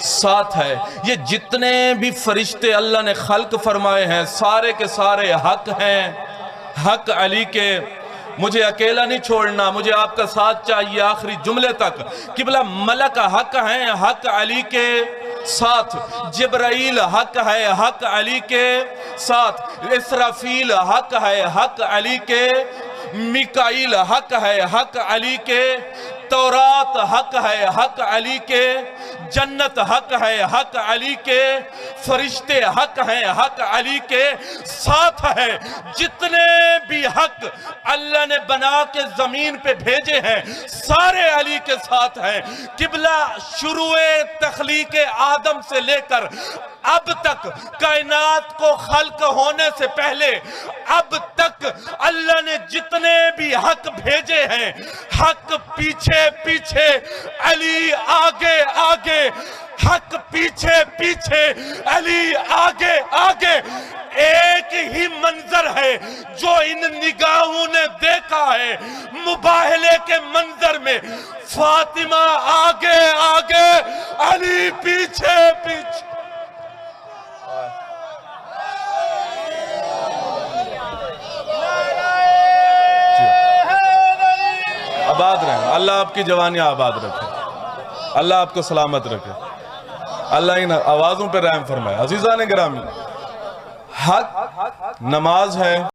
ساتھ ہے۔ یہ جتنے بھی فرشتے اللہ نے خلق فرمائے ہیں سارے کے سارے حق ہیں، حق علی کے۔ مجھے اکیلا نہیں چھوڑنا، مجھے آپ کا ساتھ چاہیے آخری جملے تک۔ قبلہ ملک حق ہیں، حق علی کے ساتھ۔ جبرائیل حق ہے، حق علی کے ساتھ۔ اسرافیل حق ہے، حق علی کے۔ میکائیل حق ہے، حق علی کے۔ تورات حق ہے، حق علی کے۔ جنت حق ہے، حق علی کے۔ فرشتے حق ہیں، حق علی کے ساتھ ہے۔ جتنے بھی حق اللہ نے بنا کے زمین پہ بھیجے ہیں سارے علی کے ساتھ ہیں۔ قبلہ شروع تخلیق آدم سے لے کر اب تک، کائنات کو خلق ہونے سے پہلے اب تک اللہ نے جتنے بھی حق بھیجے ہیں، حق پیچھے پیچھے، علی آگے آگے، حق پیچھے پیچھے، علی آگے آگے۔ ایک ہی منظر ہے جو ان نگاہوں نے دیکھا ہے، مباہلے کے منظر میں فاطمہ آگے آگے، علی پیچھے پیچھے۔ آباد رہیں، اللہ آپ کی جوانیاں آباد رکھے، اللہ آپ کو سلامت رکھے، اللہ ان آوازوں پہ رحم فرمائے۔ عزیزان گرامی، حق نماز ہے۔